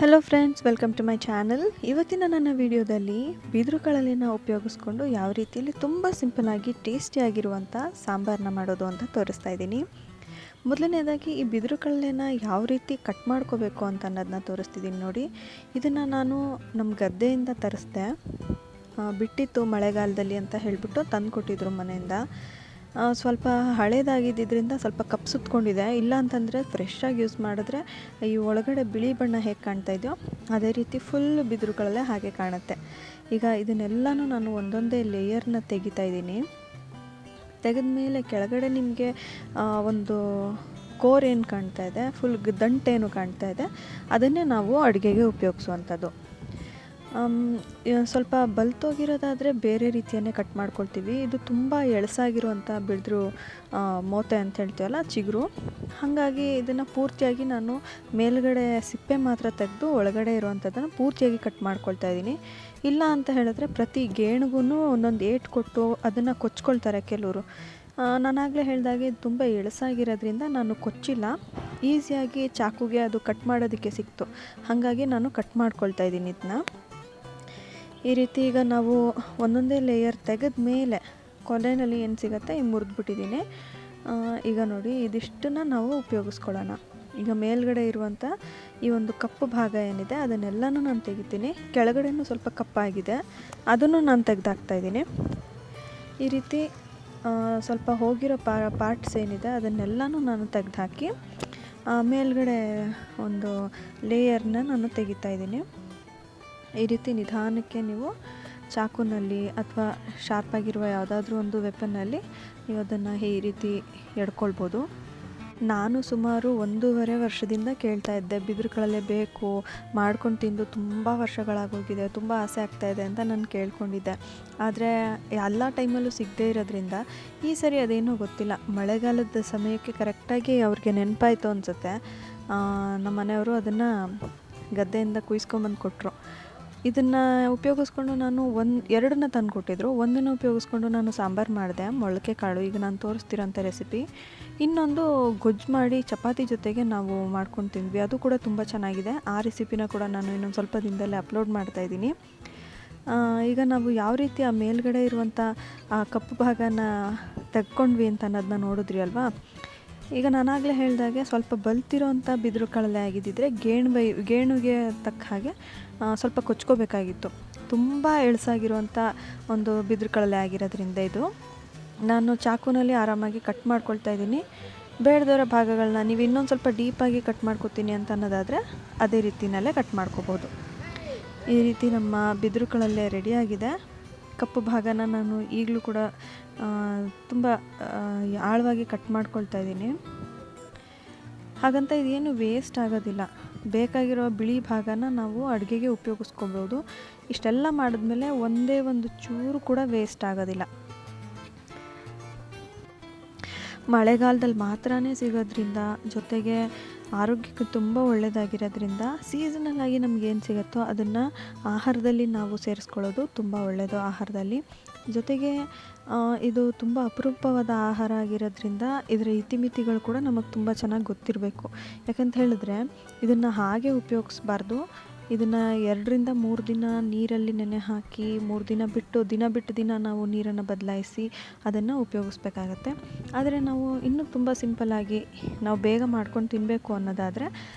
Hello friends, welcome to my channel. ಇವತ್ತಿನ ನನ್ನ ವಿಡಿಯೋದಲ್ಲಿ ಬಿದಿರು ಕಳಲೆನ ಉಪಯೋಗಿಸ್ಕೊಂಡು ಯಾವ ರೀತಿಯಲ್ಲಿ ತುಂಬ ಸಿಂಪಲ್ಲಾಗಿ ಟೇಸ್ಟಿಯಾಗಿರುವಂಥ ಸಾಂಬಾರನ್ನ ಮಾಡೋದು ಅಂತ ತೋರಿಸ್ತಾ ಇದ್ದೀನಿ. ಮೊದಲನೇದಾಗಿ ಈ ಬಿದಿರು ಕಳಲೆನ ಯಾವ ರೀತಿ ಕಟ್ ಮಾಡ್ಕೋಬೇಕು ಅಂತ ಅನ್ನೋದನ್ನ ತೋರಿಸ್ತಿದ್ದೀನಿ ನೋಡಿ. ಇದನ್ನು ನಾನು ನಮ್ಮ ಗದ್ದೆಯಿಂದ ತರಿಸ್ದೆ. ಬಿಟ್ಟಿತ್ತು ಮಳೆಗಾಲದಲ್ಲಿ ಅಂತ ಹೇಳಿಬಿಟ್ಟು ತಂದು ಕೊಟ್ಟಿದ್ರು ಮನೆಯಿಂದ. ಸ್ವಲ್ಪ ಹಳೇದಾಗಿದ್ದರಿಂದ ಸ್ವಲ್ಪ ಕಪ್ಪು ಸುತ್ಕೊಂಡಿದೆ. ಇಲ್ಲ ಅಂತಂದರೆ ಫ್ರೆಶ್ಶಾಗಿ ಯೂಸ್ ಮಾಡಿದ್ರೆ ಈ ಒಳಗಡೆ ಬಿಳಿ ಬಣ್ಣ ಹೇಗೆ ಕಾಣ್ತಾ ಇದೆಯೋ ಅದೇ ರೀತಿ ಫುಲ್ ಬಿದಿರು ಕಳಲೆ ಹಾಗೆ ಕಾಣುತ್ತೆ. ಈಗ ಇದನ್ನೆಲ್ಲನೂ ನಾನು ಒಂದೊಂದೇ ಲೇಯರ್ನ ತೆಗಿತಾ ಇದ್ದೀನಿ. ತೆಗೆದ ಮೇಲೆ ಕೆಳಗಡೆ ನಿಮಗೆ ಒಂದು ಕೋರ್ ಏನು ಕಾಣ್ತಾ ಇದೆ, ಫುಲ್ ದಂಟೇನು ಕಾಣ್ತಾ ಇದೆ, ಅದನ್ನೇ ನಾವು ಅಡುಗೆಗೆ ಉಪಯೋಗಿಸುವಂಥದ್ದು. ಸ್ವಲ್ಪ ಬಲ್ತೋಗಿರೋದಾದರೆ ಬೇರೆ ರೀತಿಯನ್ನೇ ಕಟ್ ಮಾಡ್ಕೊಳ್ತೀವಿ. ಇದು ತುಂಬ ಎಳಸಾಗಿರುವಂಥ ಬಿದಿರು ಮೋತೆ ಅಂತ ಹೇಳ್ತೀವಲ್ಲ, ಚಿಗುರು. ಹಾಗಾಗಿ ಇದನ್ನು ಪೂರ್ತಿಯಾಗಿ ನಾನು ಮೇಲ್ಗಡೆ ಸಿಪ್ಪೆ ಮಾತ್ರ ತೆಗೆದು ಒಳಗಡೆ ಇರುವಂಥದ್ದನ್ನು ಪೂರ್ತಿಯಾಗಿ ಕಟ್ ಮಾಡ್ಕೊಳ್ತಾ ಇದ್ದೀನಿ. ಇಲ್ಲ ಅಂತ ಹೇಳಿದ್ರೆ ಪ್ರತಿ ಗೇಣಿಗೂ ಒಂದೊಂದು ಏಟು ಕೊಟ್ಟು ಅದನ್ನು ಕೊಚ್ಕೊಳ್ತಾರೆ ಕೆಲವರು. ನಾನಾಗಲೇ ಹೇಳಿದಾಗೆ ಇದು ತುಂಬ ಎಳಸಾಗಿರೋದ್ರಿಂದ ನಾನು ಕೊಚ್ಚಿಲ್ಲ, ಈಸಿಯಾಗಿ ಚಾಕುಗೆ ಅದು ಕಟ್ ಮಾಡೋದಕ್ಕೆ ಸಿಕ್ತು. ಹಾಗಾಗಿ ನಾನು ಕಟ್ ಮಾಡ್ಕೊಳ್ತಾ ಇದ್ದೀನಿ ಇದನ್ನ. ಈ ರೀತಿ ಈಗ ನಾವು ಒಂದೊಂದೇ ಲೇಯರ್ ತೆಗೆದ ಮೇಲೆ ಕೊನೆಯಲ್ಲಿ ಏನು ಸಿಗುತ್ತೆ ಈ ಮುರಿದ್ಬಿಟ್ಟಿದ್ದೀನಿ. ಈಗ ನೋಡಿ, ಇದಿಷ್ಟನ್ನು ನಾವು ಉಪಯೋಗಿಸ್ಕೊಳ್ಳೋಣ. ಈಗ ಮೇಲ್ಗಡೆ ಇರುವಂಥ ಈ ಒಂದು ಕಪ್ಪು ಭಾಗ ಏನಿದೆ ಅದನ್ನೆಲ್ಲನೂ ನಾನು ತೆಗಿತೀನಿ. ಕೆಳಗಡೆನೂ ಸ್ವಲ್ಪ ಕಪ್ಪಾಗಿದೆ, ಅದನ್ನು ನಾನು ತೆಗೆದಾಕ್ತಾಯಿದ್ದೀನಿ. ಈ ರೀತಿ ಸ್ವಲ್ಪ ಹೋಗಿರೋ ಪಾರ್ಟ್ಸ್ ಏನಿದೆ ಅದನ್ನೆಲ್ಲನೂ ನಾನು ತೆಗೆದುಹಾಕಿ ಮೇಲ್ಗಡೆ ಒಂದು ಲೇಯರ್ನ ನಾನು ತೆಗಿತಾ ಇದ್ದೀನಿ. ಈ ರೀತಿ ನಿಧಾನಕ್ಕೆ ನೀವು ಚಾಕುನಲ್ಲಿ ಅಥವಾ ಶಾರ್ಪಾಗಿರುವ ಯಾವುದಾದ್ರೂ ಒಂದು ವೆಪನ್ನಲ್ಲಿ ನೀವು ಅದನ್ನು ಈ ರೀತಿ ಎಡ್ಕೊಳ್ಬೋದು. ನಾನು ಸುಮಾರು 1.5 ವರ್ಷದಿಂದ ಕೇಳ್ತಾ ಇದ್ದೆ, ಬಿದಿರು ಕಳಲೆ ಬೇಕು, ಮಾಡ್ಕೊಂಡು ತಿಂದು ತುಂಬ ವರ್ಷಗಳಾಗೋಗಿದೆ, ತುಂಬ ಆಸೆ ಆಗ್ತಾಯಿದೆ ಅಂತ ನಾನು ಕೇಳ್ಕೊಂಡಿದ್ದೆ. ಆದರೆ ಎಲ್ಲ ಟೈಮಲ್ಲೂ ಸಿಗದೇ ಇರೋದ್ರಿಂದ ಈ ಸರಿ ಅದೇನೋ ಗೊತ್ತಿಲ್ಲ, ಮಳೆಗಾಲದ ಸಮಯಕ್ಕೆ ಕರೆಕ್ಟಾಗಿ ಅವ್ರಿಗೆ ನೆನಪಾಯಿತು ಅನಿಸುತ್ತೆ. ನಮ್ಮ ಮನೆಯವರು ಅದನ್ನು ಗದ್ದೆಯಿಂದ ಕುಯ್ಸ್ಕೊಂಬಂದು ಕೊಟ್ಟರು. ಇದನ್ನು ಉಪಯೋಗಿಸ್ಕೊಂಡು ನಾನು ಎರಡನ್ನ ತಂದು ಕೊಟ್ಟಿದ್ರು. ಒಂದನ್ನು ಉಪಯೋಗಿಸ್ಕೊಂಡು ನಾನು ಸಾಂಬಾರು ಮಾಡಿದೆ, ಮೊಳಕೆ ಕಾಳು, ಈಗ ನಾನು ತೋರಿಸ್ತಿರೋಂಥ ರೆಸಿಪಿ. ಇನ್ನೊಂದು ಗೊಜ್ಜು ಮಾಡಿ ಚಪಾತಿ ಜೊತೆಗೆ ನಾವು ಮಾಡ್ಕೊಂಡು ತಿಂದ್ವಿ, ಅದು ಕೂಡ ತುಂಬ ಚೆನ್ನಾಗಿದೆ. ಆ ರೆಸಿಪಿನ ಕೂಡ ನಾನು ಇನ್ನೊಂದು ಸ್ವಲ್ಪ ದಿನದಲ್ಲೇ ಅಪ್ಲೋಡ್ ಮಾಡ್ತಾಯಿದ್ದೀನಿ. ಈಗ ನಾವು ಯಾವ ರೀತಿ ಆ ಮೇಲ್ಗಡೆ ಇರುವಂಥ ಆ ಕಪ್ಪು ಭಾಗನ ತೆಗ್ಕೊಂಡ್ವಿ ಅಂತ ಅನ್ನೋದನ್ನ ನೋಡಿದ್ರಿ ಅಲ್ವಾ. ಈಗ ನಾನಾಗಲೇ ಹೇಳಿದಾಗೆ ಸ್ವಲ್ಪ ಬಲ್ತಿರೋಂಥ ಬಿದಿರು ಕಳಲೆ ಆಗಿದ್ದಿದ್ರೆ ಗೇಣುಗೆ ತಕ್ಕ ಹಾಗೆ ಸ್ವಲ್ಪ ಕೊಚ್ಕೋಬೇಕಾಗಿತ್ತು. ತುಂಬ ಎಳಸಾಗಿರುವಂಥ ಒಂದು ಬಿದಿರು ಕಳಲೆ ಆಗಿರೋದ್ರಿಂದ ಇದು ನಾನು ಚಾಕುನಲ್ಲಿ ಆರಾಮಾಗಿ ಕಟ್ ಮಾಡ್ಕೊಳ್ತಾ ಇದ್ದೀನಿ. ಬೇಡದಿರೋ ಭಾಗಗಳನ್ನ ನೀವು ಇನ್ನೊಂದು ಸ್ವಲ್ಪ ಡೀಪಾಗಿ ಕಟ್ ಮಾಡ್ಕೊತೀನಿ ಅಂತ ಅನ್ನೋದಾದರೆ ಅದೇ ರೀತಿಯಲ್ಲೇ ಕಟ್ ಮಾಡ್ಕೋಬೋದು. ಈ ರೀತಿ ನಮ್ಮ ಬಿದಿರು ಕಳಲೆ ರೆಡಿಯಾಗಿದೆ. ಕಪ್ಪು ಭಾಗನ ನಾನು ಈಗಲೂ ಕೂಡ ತುಂಬ ಆಳವಾಗಿ ಕಟ್ ಮಾಡ್ಕೊಳ್ತಾ ಇದ್ದೀನಿ. ಹಾಗಂತ ಇದೇನು ವೇಸ್ಟ್ ಆಗೋದಿಲ್ಲ. ಬೇಕಾಗಿರೋ ಬಿಳಿ ಭಾಗನ ನಾವು ಅಡುಗೆಗೆ ಉಪಯೋಗಿಸ್ಕೋಬೋದು. ಇಷ್ಟೆಲ್ಲ ಮಾಡಿದ್ಮೇಲೆ ಒಂದೇ ಒಂದು ಚೂರು ಕೂಡ ವೇಸ್ಟ್ ಆಗೋದಿಲ್ಲ. ಮಳೆಗಾಲದಲ್ಲಿ ಮಾತ್ರನೇ ಸಿಗೋದ್ರಿಂದ, ಜೊತೆಗೆ ಆರೋಗ್ಯಕ್ಕೆ ತುಂಬ ಒಳ್ಳೆಯದಾಗಿರೋದ್ರಿಂದ ಸೀಸನಲ್ಲಾಗಿ ನಮಗೇನು ಸಿಗುತ್ತೋ ಅದನ್ನು ಆಹಾರದಲ್ಲಿ ನಾವು ಸೇರಿಸ್ಕೊಳ್ಳೋದು ತುಂಬ ಒಳ್ಳೆಯದು ಆಹಾರದಲ್ಲಿ. ಜೊತೆಗೆ ಇದು ತುಂಬ ಅಪರೂಪವಾದ ಆಹಾರ ಆಗಿರೋದ್ರಿಂದ ಇದರ ಇತಿಮಿತಿಗಳು ಕೂಡ ನಮಗೆ ತುಂಬ ಚೆನ್ನಾಗಿ ಗೊತ್ತಿರಬೇಕು. ಯಾಕಂತ ಹೇಳಿದ್ರೆ ಇದನ್ನು ಹಾಗೆ ಉಪಯೋಗಿಸ್ಬಾರ್ದು. ಇದನ್ನು 2 ರಿಂದ 3 ದಿನ ನೀರಲ್ಲಿ ನೆನೆ ಹಾಕಿ 3 ದಿನ ಬಿಟ್ಟು ದಿನ ನಾವು ನೀರನ್ನು ಬದಲಾಯಿಸಿ ಅದನ್ನು ಉಪಯೋಗಿಸ್ಬೇಕಾಗತ್ತೆ. ಆದರೆ ನಾವು ಇನ್ನೂ ತುಂಬ ಸಿಂಪಲ್ಲಾಗಿ ನಾವು ಬೇಗ ಮಾಡ್ಕೊಂಡು ತಿನ್ನಬೇಕು ಅನ್ನೋದಾದರೆ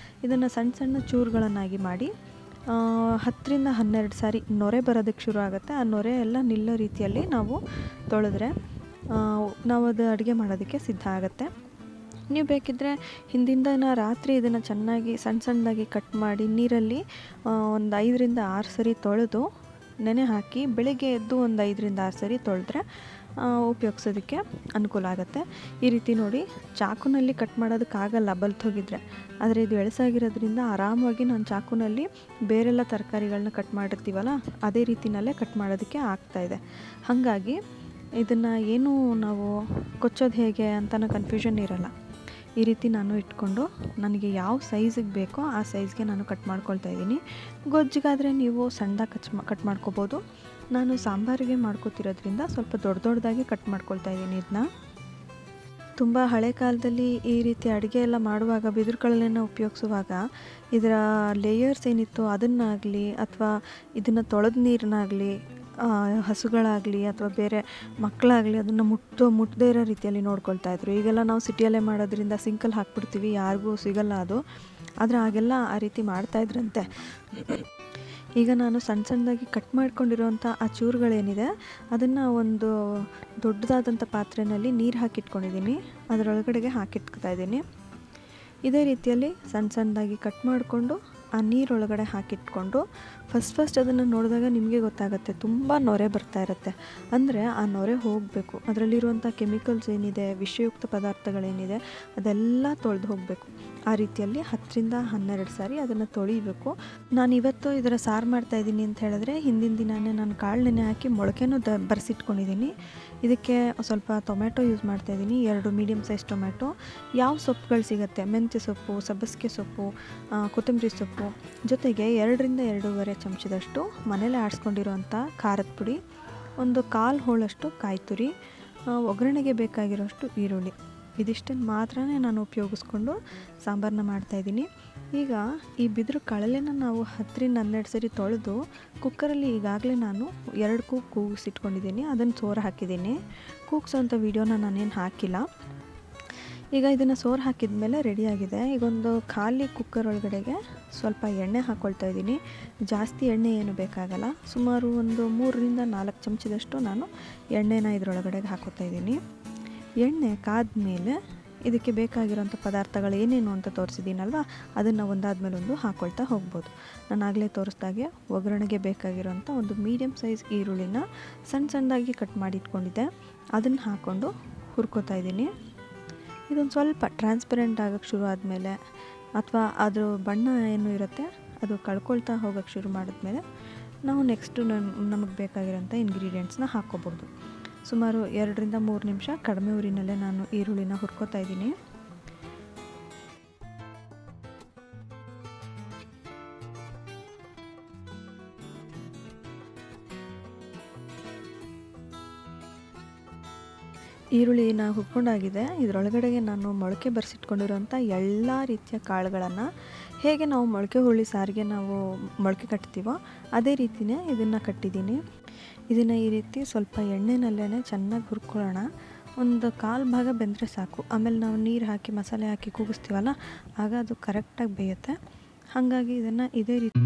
ಇದನ್ನು ಸಣ್ಣ ಸಣ್ಣ ಚೂರುಗಳನ್ನಾಗಿ ಮಾಡಿ 10 ರಿಂದ 12 ಸಾರಿ ನೊರೆ ಬರೋದಕ್ಕೆ ಶುರು ಆಗುತ್ತೆ. ಆ ನೊರೆ ಎಲ್ಲ ನಿಲ್ಲೋ ರೀತಿಯಲ್ಲಿ ನಾವು ತೊಳೆದ್ರೆ ನಾವು ಅದು ಅಡುಗೆ ಮಾಡೋದಕ್ಕೆ ಸಿದ್ಧ ಆಗುತ್ತೆ. ನೀವು ಬೇಕಿದ್ದರೆ ಹಿಂದಿನ ದಿನ ರಾತ್ರಿ ಇದನ್ನು ಚೆನ್ನಾಗಿ ಸಣ್ಣದಾಗಿ ಕಟ್ ಮಾಡಿ ನೀರಲ್ಲಿ ಒಂದು 5 ರಿಂದ 6 ಸರಿ ತೊಳೆದು ನೆನೆ ಹಾಕಿ ಬೆಳಿಗ್ಗೆ ಎದ್ದು ಒಂದು 5 ರಿಂದ 6 ಸರಿ ತೊಳೆದ್ರೆ ಉಪಯೋಗಿಸೋದಕ್ಕೆ ಅನುಕೂಲ ಆಗುತ್ತೆ. ಈ ರೀತಿ ನೋಡಿ, ಚಾಕುನಲ್ಲಿ ಕಟ್ ಮಾಡೋದಕ್ಕಾಗಲ್ಲ ಬಲ್ತೋಗಿದ್ರೆ, ಆದರೆ ಇದು ಎಳಸಾಗಿರೋದ್ರಿಂದ ಆರಾಮಾಗಿ ನಾನು ಚಾಕುನಲ್ಲಿ ಬೇರೆಲ್ಲ ತರಕಾರಿಗಳನ್ನ ಕಟ್ ಮಾಡಿರ್ತೀವಲ್ಲ ಅದೇ ರೀತಿಯಲ್ಲೇ ಕಟ್ ಮಾಡೋದಕ್ಕೆ ಆಗ್ತಾಯಿದೆ. ಹಾಗಾಗಿ ಇದನ್ನು ಏನು ನಾವು ಕೊಚ್ಚೋದು ಹೇಗೆ ಅಂತನೋ ಕನ್ಫ್ಯೂಷನ್ ಇರಲ್ಲ. ಈ ರೀತಿ ನಾನು ಇಟ್ಕೊಂಡು ನನಗೆ ಯಾವ ಸೈಜಿಗೆ ಬೇಕೋ ಆ ಸೈಜ್ಗೆ ನಾನು ಕಟ್ ಮಾಡ್ಕೊಳ್ತಾ ಇದ್ದೀನಿ. ಗೊಜ್ಜಿಗಾದರೆ ನೀವು ಸಣ್ಣದಾಗಿ ಕಟ್ ಮಾಡ್ಕೋಬೋದು. ನಾನು ಸಾಂಬಾರಿಗೆ ಮಾಡ್ಕೋತಿರೋದ್ರಿಂದ ಸ್ವಲ್ಪ ದೊಡ್ಡದಾಗಿ ಕಟ್ ಮಾಡ್ಕೊಳ್ತಾ ಇದ್ದೀನಿ ಇದನ್ನ. ತುಂಬ ಹಳೆ ಕಾಲದಲ್ಲಿ ಈ ರೀತಿ ಅಡುಗೆ ಎಲ್ಲ ಮಾಡುವಾಗ ಬಿದಿರು ಕಳಲೆನ ಉಪಯೋಗಿಸುವಾಗ ಇದರ ಲೇಯರ್ಸ್ ಏನಿತ್ತು ಅದನ್ನಾಗಲಿ ಅಥವಾ ಇದನ್ನು ತೊಳೆದ ನೀರನ್ನಾಗಲಿ ಹಸುಗಳಾಗಲಿ ಅಥವಾ ಬೇರೆ ಮಕ್ಕಳಾಗಲಿ ಅದನ್ನು ಮುಟ್ಟದೇ ಇರೋ ರೀತಿಯಲ್ಲಿ ನೋಡ್ಕೊಳ್ತಾಯಿದ್ರು. ಈಗೆಲ್ಲ ನಾವು ಸಿಟಿಯಲ್ಲೇ ಮಾಡೋದ್ರಿಂದ ಸಿಂಕಲ್ಲಿ ಹಾಕ್ಬಿಡ್ತೀವಿ, ಯಾರಿಗೂ ಸಿಗಲ್ಲ ಅದು. ಆದರೆ ಆಗೆಲ್ಲ ಆ ರೀತಿ ಮಾಡ್ತಾಯಿದ್ರಂತೆ. ಈಗ ನಾನು ಸಣ್ಣ ಸಣ್ಣದಾಗಿ ಕಟ್ ಮಾಡ್ಕೊಂಡಿರೋವಂಥ ಆ ಚೂರುಗಳೇನಿದೆ ಅದನ್ನು ಒಂದು ದೊಡ್ಡದಾದಂಥ ಪಾತ್ರೆಯಲ್ಲಿ ನೀರು ಹಾಕಿಟ್ಕೊಂಡಿದ್ದೀನಿ, ಅದರೊಳಗಡೆಗೆ ಹಾಕಿಟ್ಕೊತಾ ಇದ್ದೀನಿ. ಇದೇ ರೀತಿಯಲ್ಲಿ ಸಣ್ಣ ಸಣ್ಣದಾಗಿ ಕಟ್ ಮಾಡಿಕೊಂಡು ಆ ನೀರೊಳಗಡೆ ಹಾಕಿಟ್ಕೊಂಡು ಫಸ್ಟ್ ಅದನ್ನು ನೋಡಿದಾಗ ನಿಮಗೆ ಗೊತ್ತಾಗುತ್ತೆ, ತುಂಬ ನೊರೆ ಬರ್ತಾ ಇರುತ್ತೆ. ಅಂದರೆ ಆ ನೊರೆ ಹೋಗಬೇಕು, ಅದರಲ್ಲಿರುವಂಥ ಕೆಮಿಕಲ್ಸ್ ಏನಿದೆ, ವಿಷಯುಕ್ತ ಪದಾರ್ಥಗಳೇನಿದೆ ಅದೆಲ್ಲ ತೊಳೆದು ಹೋಗಬೇಕು. ಆ ರೀತಿಯಲ್ಲಿ 10-12 ಸಾರಿ ಅದನ್ನು ತೊಳಿಬೇಕು. ನಾನಿವತ್ತು ಇದರ ಸಾರು ಮಾಡ್ತಾಯಿದ್ದೀನಿ ಅಂತ ಹೇಳಿದ್ರೆ ಹಿಂದಿನ ದಿನವೇ ನಾನು ಕಾಳು ನೆನೆ ಹಾಕಿ ಮೊಳಕೆನೂ ಬರೆಸಿಟ್ಕೊಂಡಿದ್ದೀನಿ. ಇದಕ್ಕೆ ಸ್ವಲ್ಪ ಟೊಮೆಟೊ ಯೂಸ್ ಮಾಡ್ತಾಯಿದ್ದೀನಿ, 2 ಮೀಡಿಯಮ್ ಸೈಜ್ ಟೊಮೆಟೊ. ಯಾವ ಸೊಪ್ಪುಗಳು ಸಿಗುತ್ತೆ, ಮೆಂತ್ಯ ಸೊಪ್ಪು, ಸಬ್ಬಸಿಗೆ ಸೊಪ್ಪು, ಕೊತ್ತಂಬರಿ ಸೊಪ್ಪು, ಜೊತೆಗೆ 2-2.5 ಚಮಚದಷ್ಟು ಮನೇಲೆ ಆಡಿಸ್ಕೊಂಡಿರೋಂಥ ಖಾರದ ಪುಡಿ, ಒಂದು 1/4 ಹೋಳಷ್ಟು ಕಾಯಿ ತುರಿ, ಒಗ್ಗರಣೆಗೆ ಬೇಕಾಗಿರೋಷ್ಟು ಈರುಳ್ಳಿ, ಇದಿಷ್ಟನ್ನು ಮಾತ್ರ ನಾನು ಉಪಯೋಗಿಸ್ಕೊಂಡು ಸಾಂಬಾರನ್ನ ಮಾಡ್ತಾಯಿದ್ದೀನಿ. ಈಗ ಈ ಬಿದಿರು ಕಳಲೆನ ನಾವು 10-12 ಸರಿ ತೊಳೆದು ಕುಕ್ಕರಲ್ಲಿ ಈಗಾಗಲೇ ನಾನು 2 ಕೂಗಿಸಿಟ್ಕೊಂಡಿದ್ದೀನಿ. ಅದನ್ನು ಸೋರು ಹಾಕಿದ್ದೀನಿ. ಕೂಗ್ಸೋಂಥ ವೀಡಿಯೋನ ನಾನೇನು ಹಾಕಿಲ್ಲ. ಈಗ ಇದನ್ನು ಸೋರು ಹಾಕಿದ ಮೇಲೆ ರೆಡಿಯಾಗಿದೆ. ಈಗೊಂದು ಖಾಲಿ ಕುಕ್ಕರ್ ಒಳಗಡೆಗೆ ಸ್ವಲ್ಪ ಎಣ್ಣೆ ಹಾಕ್ಕೊಳ್ತಾ ಇದ್ದೀನಿ. ಜಾಸ್ತಿ ಎಣ್ಣೆ ಏನು ಬೇಕಾಗಲ್ಲ, ಸುಮಾರು ಒಂದು 3-4 ಚಮಚದಷ್ಟು ನಾನು ಎಣ್ಣೆನ ಇದರೊಳಗಡೆಗೆ ಹಾಕೋತಾ ಇದ್ದೀನಿ. ಎಣ್ಣೆ ಕಾದ ಮೇಲೆ ಇದಕ್ಕೆ ಬೇಕಾಗಿರೋಂಥ ಪದಾರ್ಥಗಳು ಏನೇನು ಅಂತ ತೋರಿಸಿದ್ದೀನಲ್ವ, ಅದನ್ನು ಒಂದಾದ್ಮೇಲೆ ಒಂದು ಹಾಕ್ಕೊಳ್ತಾ ಹೋಗ್ಬೋದು. ನಾನು ಆಗಲೇ ತೋರಿಸ್ದಾಗೆ ಒಗ್ಗರಣೆಗೆ ಬೇಕಾಗಿರೋಂಥ ಒಂದು ಮೀಡಿಯಮ್ ಸೈಜ್ ಈರುಳ್ಳಿನ ಸಣ್ಣದಾಗಿ ಕಟ್ ಮಾಡಿ ಇಟ್ಕೊಂಡಿದ್ದೆ, ಅದನ್ನು ಹಾಕ್ಕೊಂಡು ಹುರ್ಕೋತಾ ಇದ್ದೀನಿ. ಇದೊಂದು ಸ್ವಲ್ಪ ಟ್ರಾನ್ಸ್ಪರೆಂಟ್ ಆಗೋಕ್ಕೆ ಶುರು ಆದಮೇಲೆ ಅಥವಾ ಅದ್ರ ಬಣ್ಣ ಏನು ಇರುತ್ತೆ ಅದು ಕಳ್ಕೊಳ್ತಾ ಹೋಗೋಕ್ಕೆ ಶುರು ಮಾಡಿದ್ಮೇಲೆ ನಾವು ನೆಕ್ಸ್ಟು ನಮಗೆ ಬೇಕಾಗಿರೋಂಥ ಇಂಗ್ರೀಡಿಯೆಂಟ್ಸ್ನ ಹಾಕ್ಕೋಬೋದು. ಸುಮಾರು 2-3 ನಿಮಿಷ ಕಡಿಮೆ ಉರಿನಲ್ಲೇ ನಾನು ಈರುಳ್ಳಿನ ಹುರ್ಕೋತಾ ಇದ್ದೀನಿ. ಈರುಳ್ಳಿನ ಹುರ್ಕೊಂಡಾಗಿದೆ. ಇದರೊಳಗಡೆಗೆ ನಾನು ಮೊಳಕೆ ಬರೆಸಿಟ್ಕೊಂಡಿರೋಂಥ ಎಲ್ಲ ರೀತಿಯ ಕಾಳುಗಳನ್ನು ಹೇಗೆ ನಾವು ಮೊಳಕೆ ಹುರುಳಿ ಸಾರಿಗೆ ನಾವು ಮೊಳಕೆ ಕಟ್ತೀವೋ ಅದೇ ರೀತಿಯೇ ಇದನ್ನು ಕಟ್ಟಿದ್ದೀನಿ. ಇದನ್ನು ಈ ರೀತಿ ಸ್ವಲ್ಪ ಎಣ್ಣೆನಲ್ಲೇ ಚೆನ್ನಾಗಿ ಹುರ್ಕೊಳ್ಳೋಣ. ಒಂದು 1/4 ಭಾಗ ಬೆಂದರೆ ಸಾಕು. ಆಮೇಲೆ ನಾವು ನೀರು ಹಾಕಿ ಮಸಾಲೆ ಹಾಕಿ ಕೂಗಿಸ್ತೀವಲ್ಲ, ಆಗ ಅದು ಕರೆಕ್ಟಾಗಿ ಬೇಯುತ್ತೆ. ಹಾಗಾಗಿ ಇದನ್ನು ಇದೇ ರೀತಿ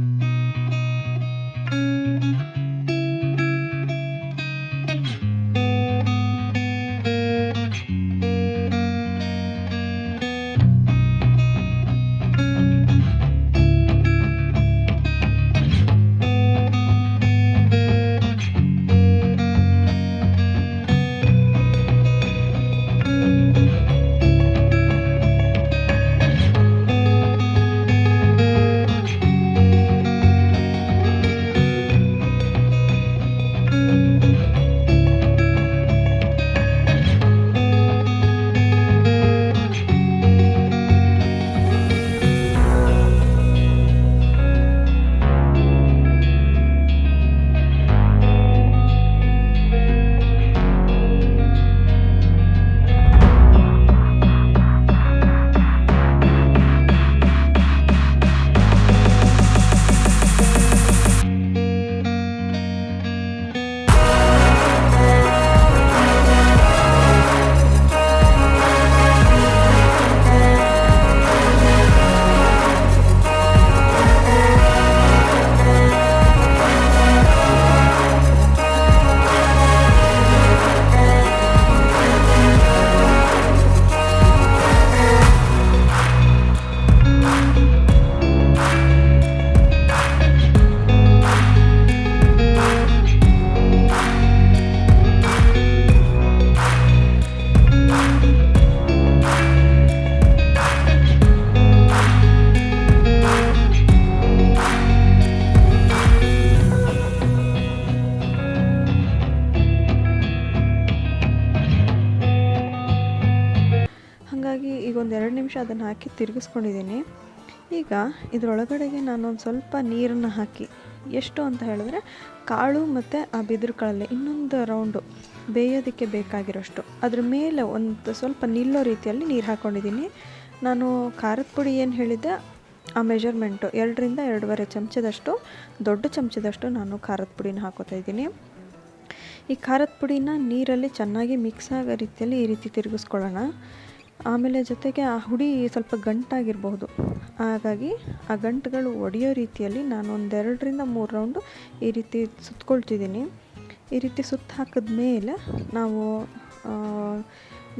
ಒಂದು 2 ನಿಮಿಷ ಅದನ್ನು ಹಾಕಿ ತಿರುಗಿಸ್ಕೊಂಡಿದ್ದೀನಿ. ಈಗ ಇದರೊಳಗಡೆಗೆ ನಾನೊಂದು ಸ್ವಲ್ಪ ನೀರನ್ನು ಹಾಕಿ ಎಷ್ಟು ಅಂತ ಹೇಳಿದ್ರೆ ಕಾಳು ಮತ್ತು ಆ ಬಿದಿರು ಕಾಳಲ್ಲಿ ಇನ್ನೊಂದು ರೌಂಡು ಬೇಯೋದಕ್ಕೆ ಬೇಕಾಗಿರೋಷ್ಟು ಅದ್ರ ಮೇಲೆ ಒಂದು ಸ್ವಲ್ಪ ನಿಲ್ಲೋ ರೀತಿಯಲ್ಲಿ ನೀರು ಹಾಕ್ಕೊಂಡಿದ್ದೀನಿ. ನಾನು ಖಾರದ ಪುಡಿ ಏನು ಹೇಳಿದ್ದೆ ಆ ಮೆಜರ್ಮೆಂಟು 2ರಿಂದ 2.5 ಚಮಚದಷ್ಟು ದೊಡ್ಡ ಚಮಚದಷ್ಟು ನಾನು ಖಾರದ ಪುಡಿನ ಹಾಕೋತಾ ಇದ್ದೀನಿ. ಈ ಖಾರದ ಪುಡಿನ ನೀರಲ್ಲಿ ಚೆನ್ನಾಗಿ ಮಿಕ್ಸ್ ಆಗೋ ರೀತಿಯಲ್ಲಿ ಈ ರೀತಿ ತಿರುಗಿಸ್ಕೊಳ್ಳೋಣ. ಆಮೇಲೆ ಜೊತೆಗೆ ಆ ಹುಡಿ ಸ್ವಲ್ಪ ಗಂಟಾಗಿರಬಹುದು, ಹಾಗಾಗಿ ಆ ಗಂಟುಗಳು ಒಡೆಯೋ ರೀತಿಯಲ್ಲಿ ನಾನು ಒಂದು 2ರಿಂದ 3 ರೌಂಡು ಈ ರೀತಿ ಸುತ್ಕೊಳ್ತಿದ್ದೀನಿ. ಈ ರೀತಿ ಸುತ್ತ ಹಾಕಿದ್ಮೇಲೆ ನಾವು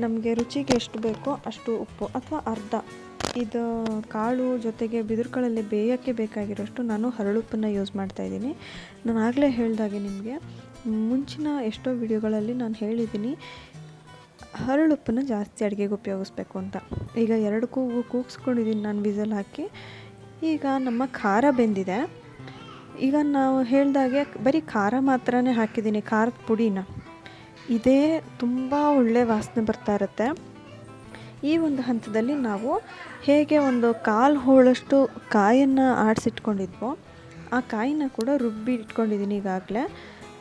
ನಮಗೆ ರುಚಿಗೆ ಎಷ್ಟು ಬೇಕೋ ಅಷ್ಟು ಉಪ್ಪು ಅಥವಾ ಅರ್ಧ, ಇದು ಕಾಳು ಜೊತೆಗೆ ಬಿದಿರು ಕಾಳಲ್ಲಿ ಬೇಯೋಕ್ಕೆ ಬೇಕಾಗಿರೋಷ್ಟು ನಾನು ಹರಳುಪ್ಪನ್ನು ಯೂಸ್ ಮಾಡ್ತಾಯಿದ್ದೀನಿ. ನಾನು ಆಗಲೇ ಹೇಳಿದಾಗೆ ನಿಮಗೆ ಮುಂಚಿನ ಎಷ್ಟೋ ವಿಡಿಯೋಗಳಲ್ಲಿ ನಾನು ಹೇಳಿದ್ದೀನಿ ಹರಳುಪ್ಪನ್ನು ಜಾಸ್ತಿ ಅಡುಗೆಗೆ ಉಪಯೋಗಿಸ್ಬೇಕು ಅಂತ. ಈಗ 2 ಕೂಗಿಸ್ಕೊಂಡಿದ್ದೀನಿ ನಾನು ವಿಸಲ್ ಹಾಕಿ. ಈಗ ನಮ್ಮ ಖಾರ ಬೆಂದಿದೆ. ಈಗ ನಾವು ಹೇಳಿದಾಗೆ ಬರೀ ಖಾರ ಮಾತ್ರನೇ ಹಾಕಿದ್ದೀನಿ, ಖಾರದ ಪುಡಿನ. ಇದೇ ತುಂಬ ಒಳ್ಳೆ ವಾಸನೆ ಬರ್ತಾ ಇರುತ್ತೆ. ಈ ಒಂದು ಹಂತದಲ್ಲಿ ನಾವು ಹೇಗೆ ಒಂದು 1/4 ಹೋಳಷ್ಟು ಕಾಯನ್ನು ಆಡಿಸಿಟ್ಕೊಂಡಿದ್ವೋ ಆ ಕಾಯಿನ ಕೂಡ ರುಬ್ಬಿ ಇಟ್ಕೊಂಡಿದ್ದೀನಿ ಈಗಾಗಲೇ.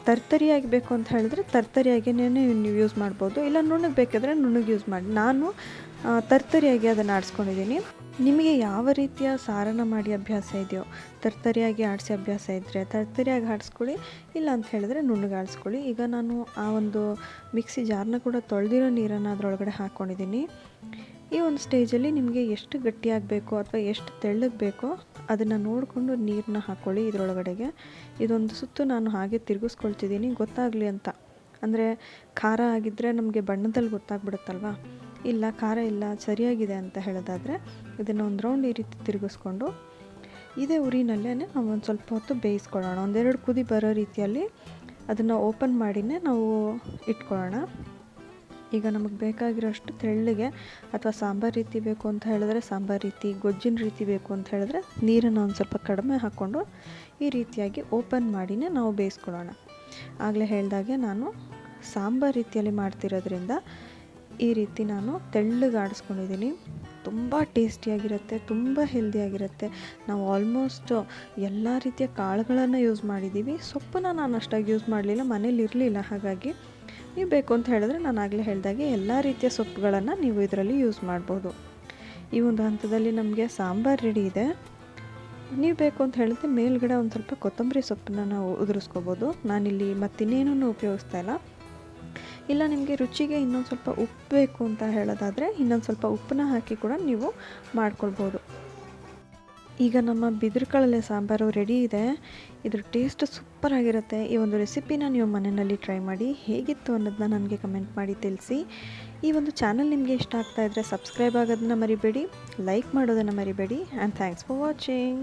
ತರ್ತರಿಯಾಗಿ ಬೇಕು ಅಂತ ಹೇಳಿದ್ರೆ ತರ್ತರಿಯಾಗಿಯೇ ನೀವು ಯೂಸ್ ಮಾಡ್ಬೋದು, ಇಲ್ಲ ನುಣ್ಣಗೆ ಬೇಕಾದರೆ ನುಣ್ಣಗೆ ಯೂಸ್ ಮಾಡಿ. ನಾನು ತರ್ತರಿಯಾಗಿ ಅದನ್ನು ಆಡಿಸ್ಕೊಂಡಿದ್ದೀನಿ. ನಿಮಗೆ ಯಾವ ರೀತಿಯ ಸಾರನ ಮಾಡಿ ಅಭ್ಯಾಸ ಇದೆಯೋ, ತರ್ತರಿಯಾಗಿ ಆಡಿಸಿ ಅಭ್ಯಾಸ ಇದ್ದರೆ ತರ್ತರಿಯಾಗಿ ಆಡಿಸ್ಕೊಳ್ಳಿ, ಇಲ್ಲ ಅಂತ ಹೇಳಿದ್ರೆ ನುಣ್ಣಗೆ ಆಡಿಸ್ಕೊಳ್ಳಿ. ಈಗ ನಾನು ಆ ಒಂದು ಮಿಕ್ಸಿ ಜಾರ್ನ ಕೂಡ ತೊಳೆದಿರೋ ನೀರನ್ನು ಅದರೊಳಗಡೆ ಹಾಕ್ಕೊಂಡಿದ್ದೀನಿ. ಈ ಒಂದು ಸ್ಟೇಜಲ್ಲಿ ನಿಮಗೆ ಎಷ್ಟು ಗಟ್ಟಿಯಾಗಬೇಕೋ ಅಥವಾ ಎಷ್ಟು ತೆಳ್ಳಗೆ ಬೇಕೋ ಅದನ್ನು ನೋಡಿಕೊಂಡು ನೀರನ್ನ ಹಾಕ್ಕೊಳ್ಳಿ ಇದರೊಳಗಡೆಗೆ. ಇದೊಂದು ಸುತ್ತು ನಾನು ಹಾಗೆ ತಿರುಗಿಸ್ಕೊಳ್ತಿದ್ದೀನಿ ಗೊತ್ತಾಗಲಿ ಅಂತ. ಅಂದರೆ ಖಾರ ಆಗಿದ್ದರೆ ನಮಗೆ ಬಣ್ಣದಲ್ಲಿ ಗೊತ್ತಾಗ್ಬಿಡುತ್ತಲ್ವ, ಇಲ್ಲ ಖಾರ ಇಲ್ಲ ಸರಿಯಾಗಿದೆ ಅಂತ ಹೇಳೋದಾದರೆ ಇದನ್ನು ಒಂದು ರೌಂಡ್ ಈ ರೀತಿ ತಿರುಗಿಸ್ಕೊಂಡು ಇದೇ ಉರಿನಲ್ಲೇ ನಾವು ಒಂದು ಸ್ವಲ್ಪ ಹೊತ್ತು ಬೇಯಿಸ್ಕೊಳ್ಳೋಣ. 1-2 ಕುದಿ ಬರೋ ರೀತಿಯಲ್ಲಿ ಅದನ್ನು ಓಪನ್ ಮಾಡಿನೇ ನಾವು ಇಟ್ಕೊಳ್ಳೋಣ. ಈಗ ನಮಗೆ ಬೇಕಾಗಿರೋಷ್ಟು ತೆಳ್ಳಗೆ ಅಥವಾ ಸಾಂಬಾರು ರೀತಿ ಬೇಕು ಅಂತ ಹೇಳಿದ್ರೆ ಸಾಂಬಾರು ರೀತಿ, ಗೊಜ್ಜಿನ ರೀತಿ ಬೇಕು ಅಂತ ಹೇಳಿದ್ರೆ ನೀರನ್ನು ಒಂದು ಸ್ವಲ್ಪ ಕಡಿಮೆ ಹಾಕ್ಕೊಂಡು ಈ ರೀತಿಯಾಗಿ ಓಪನ್ ಮಾಡಿನೇ ನಾವು ಬೇಯಿಸ್ಕೊಳ್ಳೋಣ. ಆಗಲೇ ಹೇಳಿದಾಗೆ ನಾನು ಸಾಂಬಾರು ರೀತಿಯಲ್ಲಿ ಮಾಡ್ತಿರೋದ್ರಿಂದ ಈ ರೀತಿ ನಾನು ತೆಳ್ಳಗೆ ಆಡಿಸ್ಕೊಂಡಿದ್ದೀನಿ. ತುಂಬ ಟೇಸ್ಟಿಯಾಗಿರುತ್ತೆ, ತುಂಬ ಹೆಲ್ದಿಯಾಗಿರುತ್ತೆ. ನಾವು ಆಲ್ಮೋಸ್ಟ್ ಎಲ್ಲ ರೀತಿಯ ಕಾಳುಗಳನ್ನು ಯೂಸ್ ಮಾಡಿದ್ದೀವಿ. ಸೊಪ್ಪನ್ನು ನಾನು ಅಷ್ಟಾಗಿ ಯೂಸ್ ಮಾಡಲಿಲ್ಲ, ಮನೇಲಿ ಇರಲಿಲ್ಲ. ಹಾಗಾಗಿ ನೀವು ಬೇಕು ಅಂತ ಹೇಳಿದ್ರೆ ನಾನು ಆಗಲೇ ಹೇಳಿದಾಗೆ ಎಲ್ಲ ರೀತಿಯ ಸೊಪ್ಪುಗಳನ್ನು ನೀವು ಇದರಲ್ಲಿ ಯೂಸ್ ಮಾಡ್ಬೋದು. ಈ ಒಂದು ಹಂತದಲ್ಲಿ ನಮಗೆ ಸಾಂಬಾರು ರೆಡಿ ಇದೆ. ನೀವು ಬೇಕು ಅಂತ ಹೇಳಿದ್ರೆ ಮೇಲ್ಗಡೆ ಒಂದು ಸ್ವಲ್ಪ ಕೊತ್ತಂಬರಿ ಸೊಪ್ಪನ್ನು ನಾವು ಉದುರಿಸ್ಕೋಬೋದು. ನಾನಿಲ್ಲಿ ಮತ್ತಿನ್ನೇನೂ ಉಪಯೋಗಿಸ್ತಾ ಇಲ್ಲ. ನಿಮಗೆ ರುಚಿಗೆ ಇನ್ನೊಂದು ಸ್ವಲ್ಪ ಉಪ್ಪು ಬೇಕು ಅಂತ ಹೇಳೋದಾದರೆ ಇನ್ನೊಂದು ಸ್ವಲ್ಪ ಉಪ್ಪನ್ನ ಹಾಕಿ ಕೂಡ ನೀವು ಮಾಡ್ಕೊಳ್ಬೋದು. ಈಗ ನಮ್ಮ ಬಿದಿರು ಕಾಳಲ್ಲಿ ಸಾಂಬಾರು ರೆಡಿ ಇದೆ. ಇದ್ರ ಟೇಸ್ಟ್ ಸೂಪರಾಗಿರುತ್ತೆ. ಈ ಒಂದು ರೆಸಿಪಿನ ನೀವು ಮನೆಯಲ್ಲಿ ಟ್ರೈ ಮಾಡಿ, ಹೇಗಿತ್ತು ಅನ್ನೋದನ್ನ ನನಗೆ ಕಮೆಂಟ್ ಮಾಡಿ ತಿಳಿಸಿ. ಈ ಒಂದು ಚಾನಲ್ ನಿಮಗೆ ಇಷ್ಟ ಆಗ್ತಾಯಿದ್ರೆ ಸಬ್ಸ್ಕ್ರೈಬ್ ಆಗೋದನ್ನು ಮರಿಬೇಡಿ, ಲೈಕ್ ಮಾಡೋದನ್ನು ಮರಿಬೇಡಿ. And thanks for watching.